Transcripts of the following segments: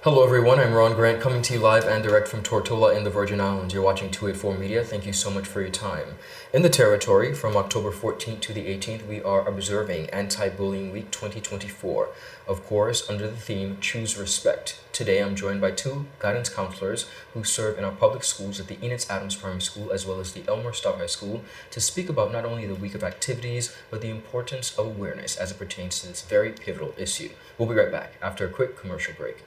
Hello everyone, I'm Ron Grant coming to you live and direct from Tortola in the Virgin Islands. You're watching 284 Media. Thank you so much for your time. In the territory, from October 14th to the 18th, we are observing Anti-Bullying Week 2024. Of course, under the theme, Choose Respect. Today I'm joined by two guidance counselors who serve in our public schools at the Enid Adams Primary School as well as the Elmer Star High School to speak about not only the week of activities, but the importance of awareness as it pertains to this very pivotal issue. We'll be right back after a quick commercial break.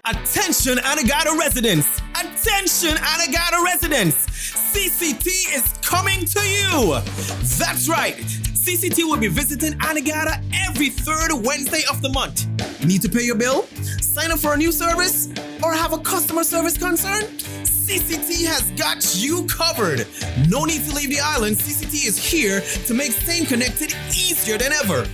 Attention Anegada residents! Attention Anegada residents! CCT is coming to you! That's right! CCT will be visiting Anegada every third Wednesday of the month. Need to pay your bill? Sign up for a new service? Or have a customer service concern? CCT has got you covered. No need to leave the island. CCT is here to make staying connected easier than ever.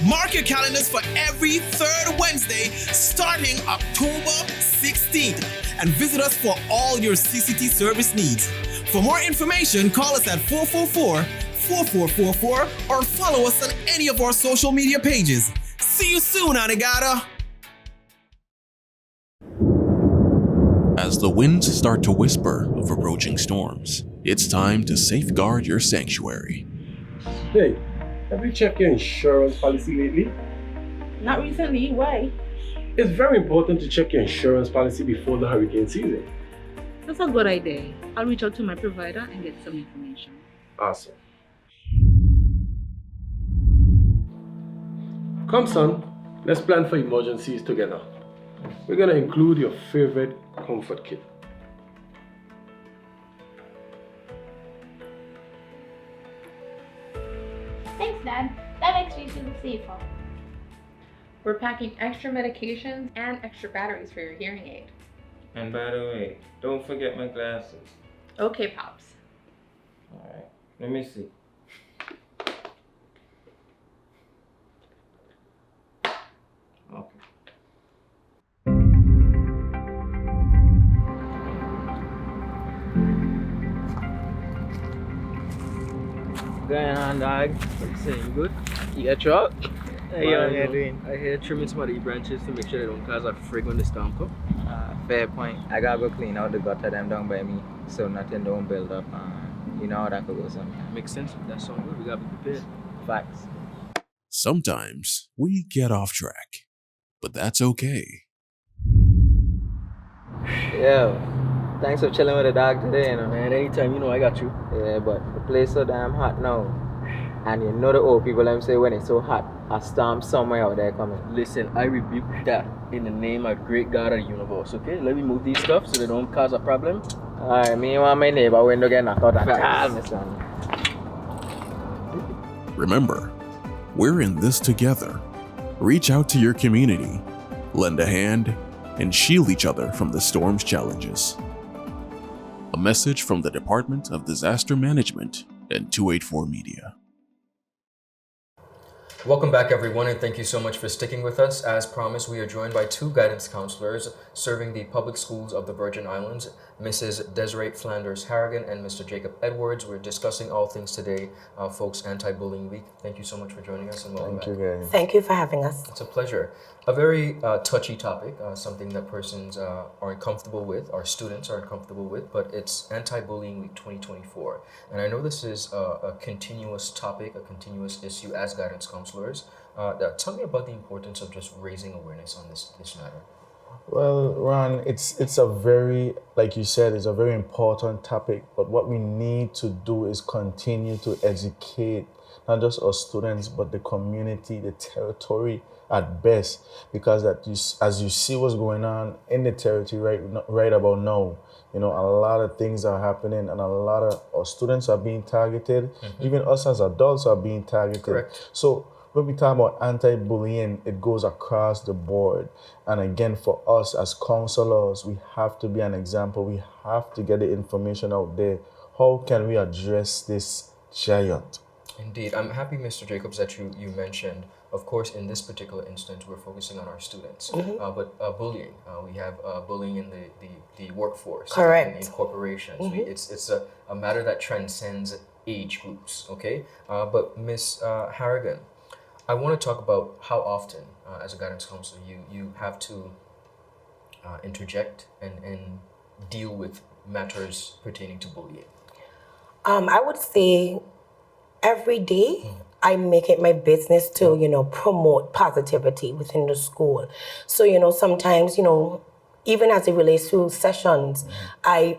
Mark your calendars for every third Wednesday starting October 16th and visit us for all your CCT service needs. For more information, call us at 444-4444 or follow us on any of our social media pages. See you soon, Anegada! As the winds start to whisper of approaching storms, it's time to safeguard your sanctuary. Hey, have you checked your insurance policy lately? Not recently, why? It's very important to check your insurance policy before the hurricane season. That's a good idea. I'll reach out to my provider and get some information. Awesome. Come son, let's plan for emergencies together. We're gonna include your favorite comfort kit. Thanks, Dad. That makes me feel safer. We're packing extra medications and extra batteries for your hearing aid. And by the way, don't forget my glasses. Okay, Pops. Alright, let me see. Okay. Going on, dog? What you saying? You good? You got truck? How you on here doing? I hear trimming some of the branches to make sure they don't cause a frig when the storm come. Fair point. I gotta go clean out the gutter them down by me so nothing don't build up. You know how that could go sometimes. Makes sense. That sounds good. We gotta be prepared. Facts. Sometimes we get off track, but that's okay. Yeah. Thanks for chilling with the dog today, you know. Man, anytime, you know I got you. Yeah, but the place so damn hot now. And you know the old people them say when it's so hot, a storm somewhere out there coming. Listen, I rebuke that in the name of great God of the universe, okay? Let me move these stuff so they don't cause a problem. Alright, me want my neighbor window get knocked out and Facts. me son. Remember, we're in this together. Reach out to your community, lend a hand, and shield each other from the storm's challenges. A message from the Department of Disaster Management and 284 Media. Welcome back everyone, and thank you so much for sticking with us. As promised, we are joined by two guidance counselors serving the public schools of the Virgin Islands, Mrs. Desiree Flanders Harrigan and Mr. Jacob Edwards. We're discussing all things today, folks, Anti-Bullying Week. Thank you so much for joining us and welcome back. Thank you guys. Thank you for having us. It's a pleasure. A very touchy topic, something that persons aren't comfortable with, or students aren't comfortable with, but it's Anti-Bullying Week 2024. And I know this is a continuous topic, a continuous issue as guidance counselors. Tell me about the importance of just raising awareness on this matter. Well, Ron, it's a very, like you said, it's a very important topic, but what we need to do is continue to educate not just our students, but the community, the territory at best, because as you see what's going on in the territory right about now, you know, a lot of things are happening and a lot of our students are being targeted. Even us as adults are being targeted. Correct. So when we talk about anti-bullying, it goes across the board. And again, for us as counselors, we have to be an example. We have to get the information out there. How can we address this giant? Indeed. I'm happy, Mr. Jacobs, that you mentioned, of course, in this particular instance, we're focusing on our students. But bullying, we have bullying in the workforce. Correct. In corporations. It's a matter that transcends age groups, okay? But Ms. Harrigan, I want to talk about how often, as a guidance counselor, you have to interject and deal with matters pertaining to bullying? I would say every day I make it my business to, promote positivity within the school. So, sometimes, even as it relates to sessions, I,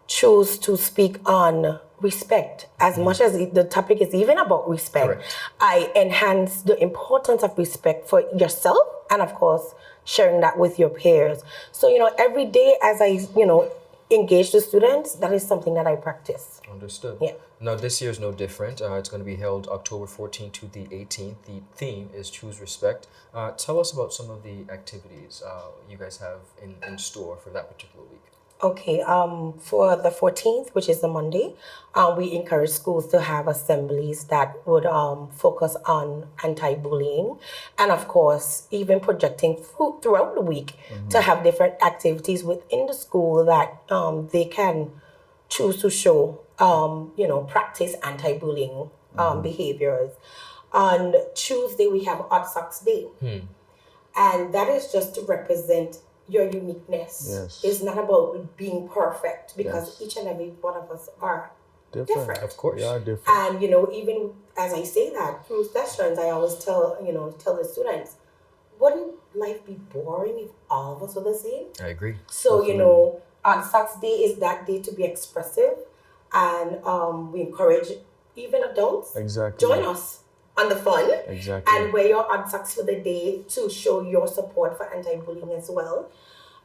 choose to speak on respect. As much as the topic is even about respect, Correct. I enhance the importance of respect for yourself and, of course, sharing that with your peers. So, every day as I, engage the students, that is something that I practice. Understood. Yeah. Now, this year is no different. It's going to be held October 14th to the 18th. The theme is Choose Respect. Tell us about some of the activities you guys have in store for that particular week. Okay, for the 14th, which is the Monday, we encourage schools to have assemblies that would focus on anti-bullying and, of course, even projecting throughout the week to have different activities within the school that they can choose to show, practice anti-bullying behaviors. On Tuesday, we have Odd Socks Day. And that is just to represent your uniqueness. Yes. It's not about being perfect because Yes. each and every one of us are Different. Of course. We are different. And even as I say that through sessions, I always tell the students, wouldn't life be boring if all of us were the same? I agree. So on Saturday is that day to be expressive, and we encourage even adults Exactly. join us on the fun. Exactly. And wear your odd socks for the day to show your support for anti-bullying as well.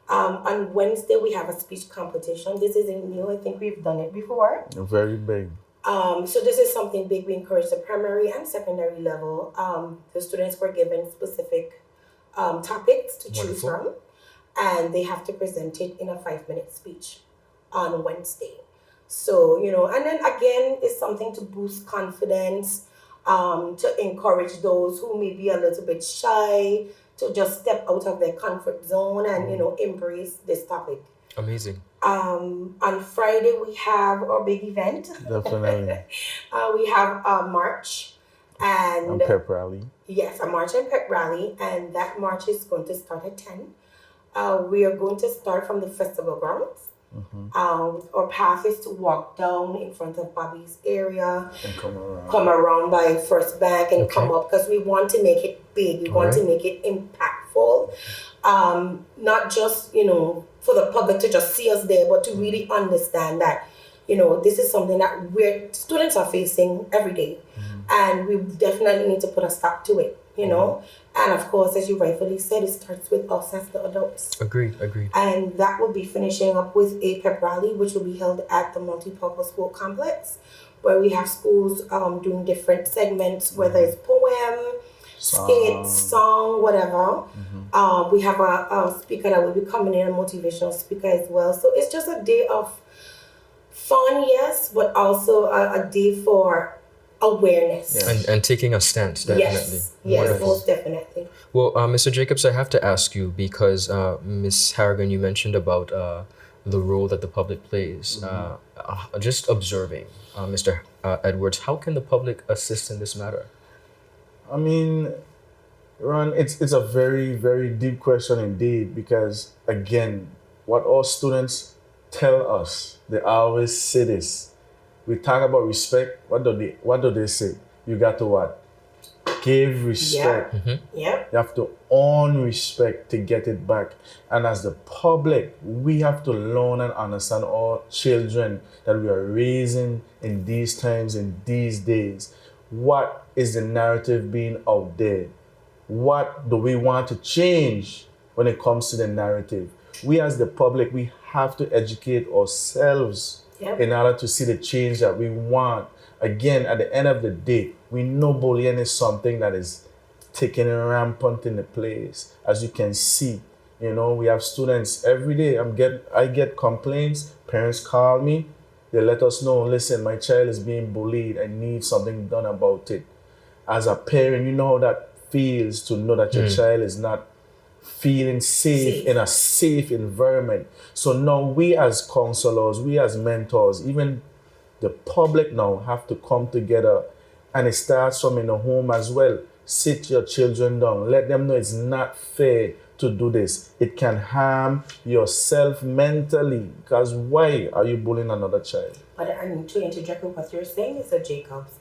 On Wednesday, we have a speech competition. This isn't new. I think we've done it before. Very big. So this is something big. We encourage the primary and secondary level. The students were given specific topics to choose Wonderful. from, and they have to present it in a 5-minute speech on Wednesday. So, and then again, it's something to boost confidence, to encourage those who may be a little bit shy to just step out of their comfort zone and, embrace this topic. Amazing. On Friday, we have our big event. Definitely. We have a march and pep rally. Yes, a march and pep rally, and that march is going to start at 10. We are going to start from the festival grounds. Our path is to walk down in front of Bobby's area, And come around by First Bank, and Okay. come up because we want to make it big. We want to make it impactful, not just for the public to just see us there, but to really understand that this is something that students are facing every day, and we definitely need to put a stop to it. And of course, as you rightfully said, it starts with us as the adults. Agreed. And that will be finishing up with a pep rally, which will be held at the multipurpose school complex, where we have schools doing different segments, whether it's poem, skits, song, whatever. We have a speaker that will be coming in, a motivational speaker as well. So it's just a day of fun, yes, but also a day for awareness. And taking a stance, definitely. Yes, Wonderful. most definitely. Well, Mr. Jacobs, I have to ask you because Ms. Harrigan, you mentioned about the role that the public plays. Just observing, Mr. Edwards, how can the public assist in this matter? I mean, Ron, it's a very, very deep question indeed because, again, what all students tell us, they always say this. We talk about respect. What do they say? You got to what? Give respect. Yeah. You have to earn respect to get it back. And as the public, we have to learn and understand our children that we are raising in these times, in these days. What is the narrative being out there? What do we want to change when it comes to the narrative? We as the public, we have to educate ourselves in order to see the change that we want. Again, at the end of the day, we know bullying is something that is taking rampant in the place. As you can see, we have students every day. I get complaints. Parents call me. They let us know, listen, my child is being bullied. I need something done about it. As a parent, you know how that feels to know that your child is not feeling safe in a safe environment. So now we as counselors, we as mentors, even the public now have to come together, and it starts from in the home as well. sit your children down. Let them know it's not fair to do this. It can harm yourself mentally. Because why are you bullying another child? But and to interject with what you're saying, Mr. Jacobs,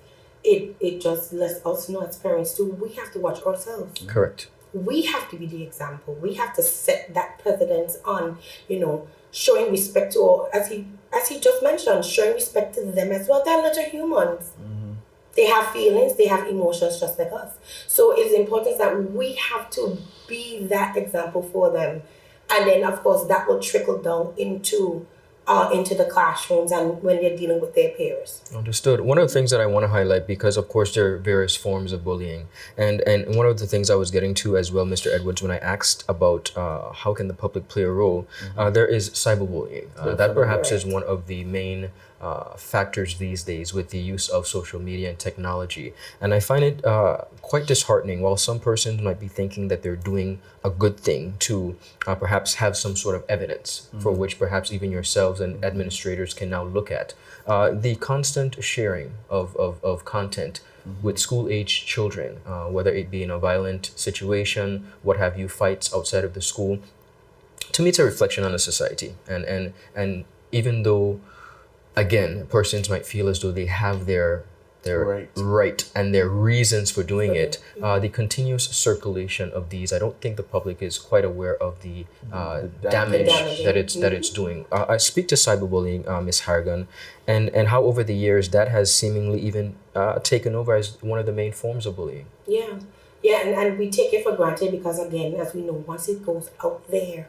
it just lets us know as parents too, we have to watch ourselves. Correct. We have to be the example. We have to set that precedence on, showing respect to all, as he just mentioned, showing respect to them as well. They're little humans. They have feelings, they have emotions just like us. So it's important that we have to be that example for them. And then, of course, that will trickle down into the classrooms and when they're dealing with their peers. Understood. One of the things that I want to highlight, because of course there are various forms of bullying, and one of the things I was getting to as well, Mr. Edwards, when I asked about how can the public play a role, there is cyberbullying. That perhaps is one of the main factors these days with the use of social media and technology. And I find it quite disheartening. While some persons might be thinking that they're doing a good thing to perhaps have some sort of evidence for which perhaps even yourselves and administrators can now look at. The constant sharing of content with school-age children, whether it be in a violent situation, what have you, fights outside of the school, to me it's a reflection on the society. And even though, again, persons might feel as though they have their right and their reasons for doing it, the continuous circulation of these, I don't think the public is quite aware of the damage that it's doing. I speak to cyberbullying, Ms. Hargan, and how over the years that has seemingly even taken over as one of the main forms of bullying. Yeah, and we take it for granted because, again, as we know, once it goes out there,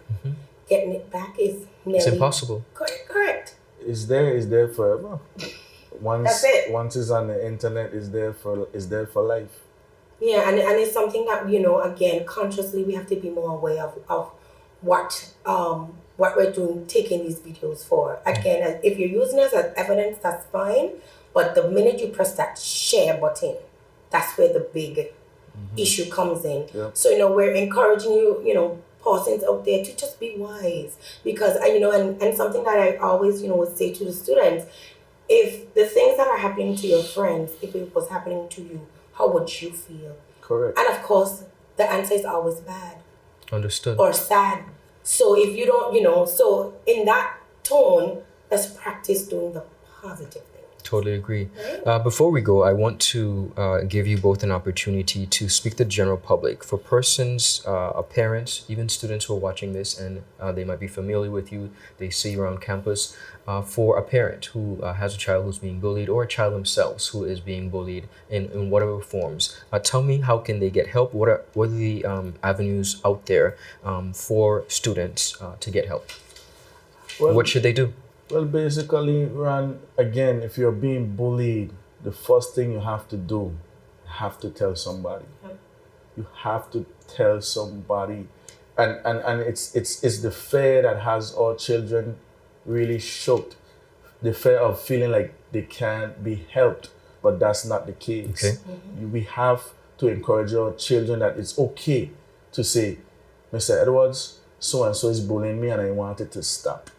getting it back is nearly... It's impossible. Correct. Is there forever. Once it's on the internet, is there for life. Yeah, and it's something that, again, consciously we have to be more aware of what we're doing, taking these videos for. Again, if you're using this as evidence, that's fine. But the minute you press that share button, that's where the big issue comes in. Yep. So, we're encouraging you, persons out there to just be wise. Because, and something that I always, would say to the students, if the things that are happening to your friends, if it was happening to you, how would you feel? Correct. And of course, the answer is always bad. Understood. Or sad. So if you don't, so in that tone, let's practice doing the positive thing. Totally agree. Before we go, I want to give you both an opportunity to speak to the general public. For persons, parents, even students who are watching this and they might be familiar with you, they see you around campus. For a parent who has a child who's being bullied, or a child themselves who is being bullied in whatever forms, tell me, how can they get help? What are the avenues out there for students to get help? Well, what should they do? Well, basically, Ron, again, if you're being bullied, the first thing you have to do, you have to tell somebody. You have to tell somebody. And it's the fear that has our children really shocked. The fear of feeling like they can't be helped, but that's not the case. Okay. We have to encourage our children that it's okay to say, Mr. Edwards, so-and-so is bullying me and I want it to stop.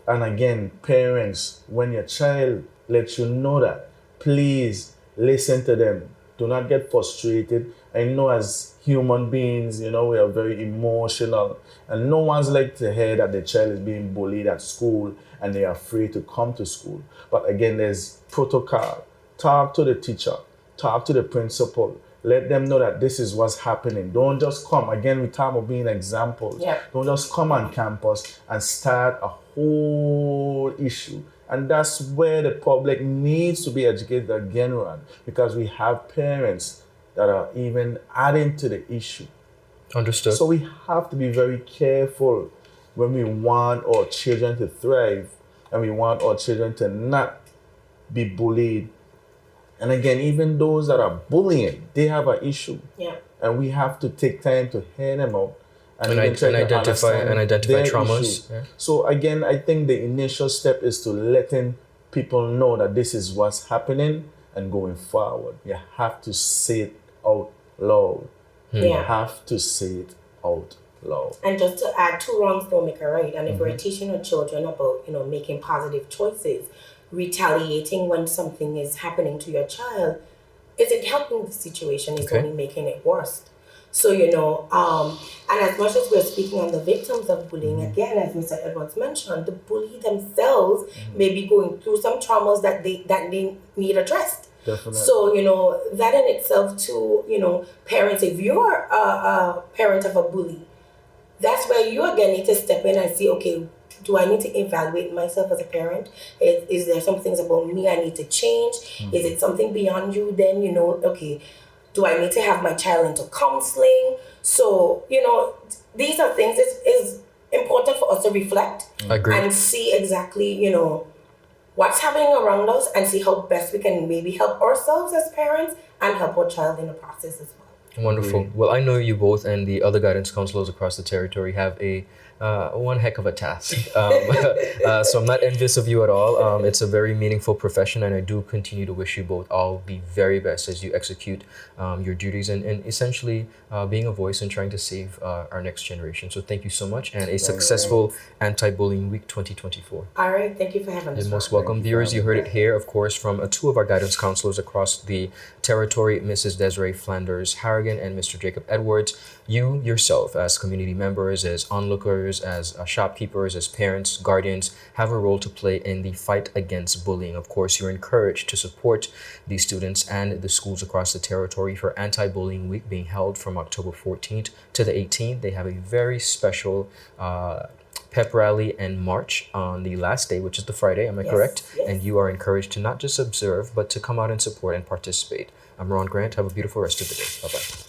And again, parents, when your child lets you know that, please listen to them. Do not get frustrated. I know as human beings, we are very emotional. And no one's like to hear that the child is being bullied at school and they are afraid to come to school. But again, there's protocol. Talk to the teacher. Talk to the principal. Let them know that this is what's happening. Don't just come. Again, we talk about being examples. Yeah. Don't just come on campus and start a whole issue. And that's where the public needs to be educated again, Ron, because we have parents that are even adding to the issue. Understood. So we have to be very careful when we want our children to thrive and we want our children to not be bullied. And again, even those that are bullying, they have an issue. Yeah. And we have to take time to hear them out and identify traumas. Yeah. So again, I think the initial step is to letting people know that this is what's happening and going forward. You have to say it out loud. You have to say it out loud. And just to add, two wrongs don't make a right. And if we're teaching our children about, making positive choices, retaliating when something is happening to your child, is it helping the situation? Is Okay. only making it worse. So, and as much as we're speaking on the victims of bullying, again, as Mr. Edwards mentioned, the bully themselves may be going through some traumas that they need addressed. Definitely. So, that in itself too, parents, if you're a parent of a bully, that's where you again need to step in and see, okay, do I need to evaluate myself as a parent? Is there some things about me I need to change? Is it something beyond you? Then, okay, do I need to have my child into counseling? So, these are things is important for us to reflect Agreed. and see exactly, what's happening around us and see how best we can maybe help ourselves as parents and help our child in the process as well. Wonderful. Well, I know you both and the other guidance counselors across the territory have a one heck of a task. So I'm not envious of you at all. It's a very meaningful profession, and I do continue to wish you both all the very best as you execute your duties and essentially being a voice and trying to save our next generation. So thank you so much, and a successful Anti-Bullying Week 2024. All right, thank you for having us. You're most welcome. Viewers, you heard it here, of course, from two of our guidance counselors across the territory, Mrs. Desiree Flanders Harrigan and Mr. Jacob Edwards. You yourself, as community members, as onlookers, as shopkeepers, as parents, guardians, have a role to play in the fight against bullying. Of course, you're encouraged to support these students and the schools across the territory for Anti-Bullying Week being held from October 14th to the 18th. They have a very special pep rally and march on the last day, which is the Friday, am I correct? Yes. And you are encouraged to not just observe, but to come out and support and participate. I'm Ron Grant. Have a beautiful rest of the day. Bye-bye.